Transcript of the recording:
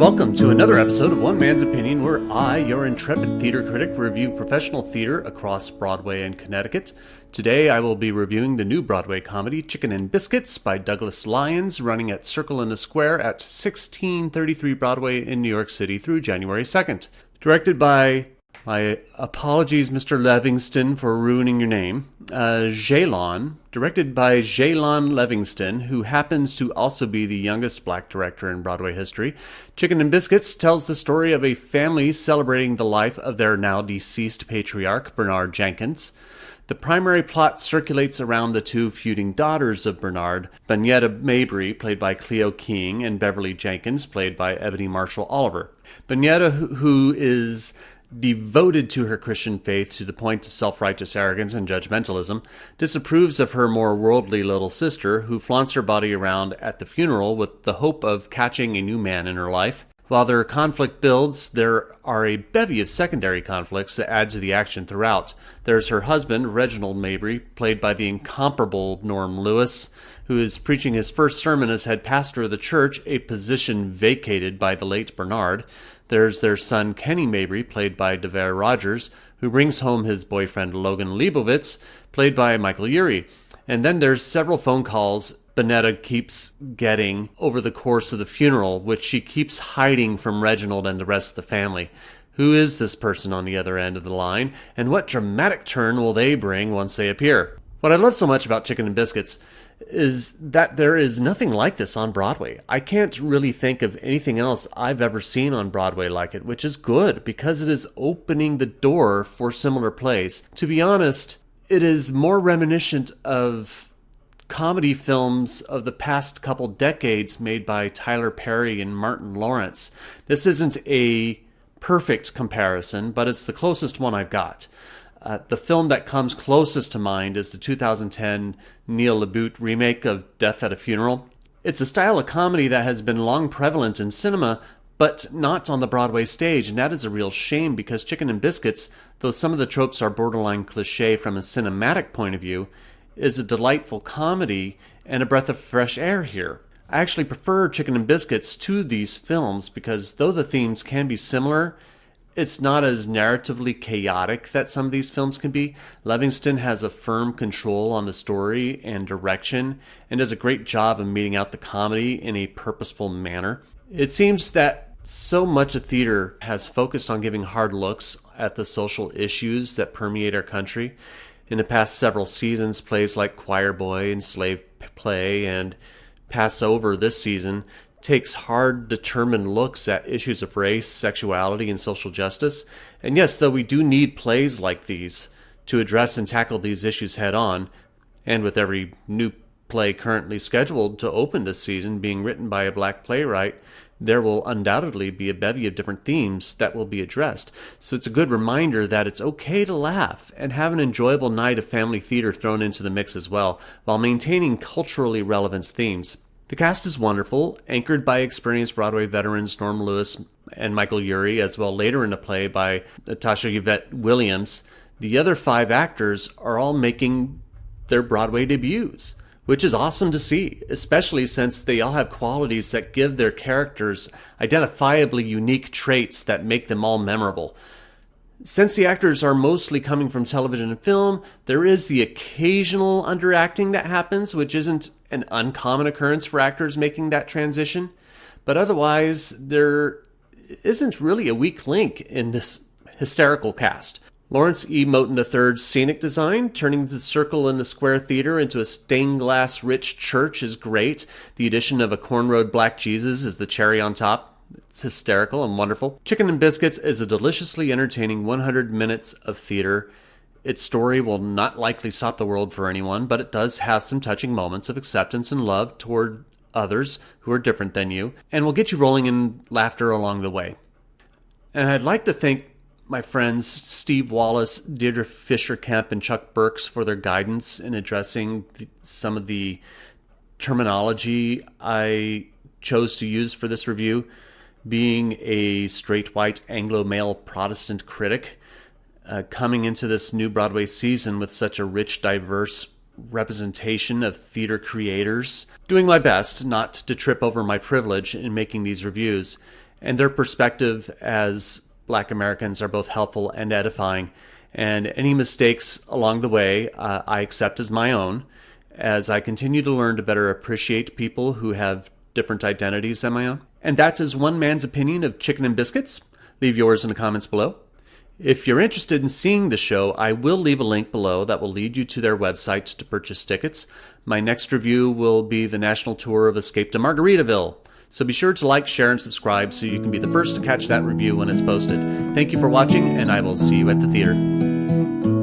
welcome to another episode of One Man's Opinion, where I, your intrepid theater critic, review professional theater across Broadway and Connecticut. Today I will be reviewing the new Broadway comedy Chicken and Biscuits by Douglas Lyons, running at Circle in the Square at 1633 Broadway in New York City through January 2nd. Directed by, my apologies Mr. Levingston for ruining your name, Zhailon, directed by Zhailon Levingston, who happens to also be the youngest black director in Broadway history. Chicken and Biscuits tells the story of a family celebrating the life of their now deceased patriarch, Bernard Jenkins. The primary plot circulates around the two feuding daughters of Bernard, Baneatta Mabry, played by Cleo King, and Beverly Jenkins, played by Ebony Marshall Oliver. Baneatta, who is devoted to her Christian faith to the point of self-righteous arrogance and judgmentalism, disapproves of her more worldly little sister, who flaunts her body around at the funeral with the hope of catching a new man in her life. While their conflict builds, there are a bevy of secondary conflicts that add to the action throughout. There's her husband, Reginald Mabry, played by the incomparable Norm Lewis, who is preaching his first sermon as head pastor of the church, a position vacated by the late Bernard. There's their son, Kenny Mabry, played by DeVere Rogers, who brings home his boyfriend, Logan Leibowitz, played by Michael Urie. And then there's several phone calls Baneatta keeps getting over the course of the funeral, which she keeps hiding from Reginald and the rest of the family. Who is this person on the other end of the line, and what dramatic turn will they bring once they appear? What I love so much about Chicken and Biscuits is that there is nothing like this on Broadway. I can't really think of anything else I've ever seen on Broadway like it, which is good because it is opening the door for similar plays. To be honest, it is more reminiscent of comedy films of the past couple decades made by Tyler Perry and Martin Lawrence. This isn't a perfect comparison, but it's the closest one I've got. The film that comes closest to mind is the 2010 Neil LaBute remake of Death at a Funeral. It's a style of comedy that has been long prevalent in cinema, but not on the Broadway stage, and that is a real shame because Chicken and Biscuits, though some of the tropes are borderline cliché from a cinematic point of view, is a delightful comedy and a breath of fresh air here. I actually prefer Chicken and Biscuits to these films because though the themes can be similar, it's not as narratively chaotic that some of these films can be. Levingston has a firm control on the story and direction and does a great job of meting out the comedy in a purposeful manner. It seems that so much of theater has focused on giving hard looks at the social issues that permeate our country. In the past several seasons, plays like Choir Boy and Slave Play and Passover this season takes hard, determined looks at issues of race, sexuality, and social justice. And yes, though we do need plays like these to address and tackle these issues head on, and with every new play currently scheduled to open this season being written by a black playwright, there will undoubtedly be a bevy of different themes that will be addressed. So it's a good reminder that it's okay to laugh and have an enjoyable night of family theater thrown into the mix as well, while maintaining culturally relevant themes. The cast is wonderful, anchored by experienced Broadway veterans Norm Lewis and Michael Urie, as well later in the play by Natasha Yvette Williams. The other 5 actors are all making their Broadway debuts, which is awesome to see, especially since they all have qualities that give their characters identifiably unique traits that make them all memorable. Since the actors are mostly coming from television and film, there is the occasional underacting that happens, which isn't an uncommon occurrence for actors making that transition. But otherwise, there isn't really a weak link in this hysterical cast. Lawrence E. Moten III's scenic design, turning the Circle in the Square Theater into a stained-glass rich church, is great. The addition of a cornrowed black Jesus is the cherry on top. It's hysterical and wonderful. Chicken and Biscuits is a deliciously entertaining 100 minutes of theater. Its story will not likely stop the world for anyone, but it does have some touching moments of acceptance and love toward others who are different than you, and will get you rolling in laughter along the way. And I'd like to thank my friends Steve Wallace, Deirdre Fisher-Kemp, and Chuck Burks for their guidance in addressing some of the terminology I chose to use for this review. Being a straight white Anglo-male Protestant critic, coming into this new Broadway season with such a rich, diverse representation of theater creators, doing my best not to trip over my privilege in making these reviews, and their perspective as Black Americans are both helpful and edifying. And any mistakes along the way, I accept as my own, as I continue to learn to better appreciate people who have different identities than my own. And that's as one man's opinion of Chicken and Biscuits. Leave yours in the comments below. If you're interested in seeing the show, I will leave a link below that will lead you to their websites to purchase tickets. My next review will be the national tour of Escape to Margaritaville. So be sure to like, share, and subscribe so you can be the first to catch that review when it's posted. Thank you for watching, and I will see you at the theater.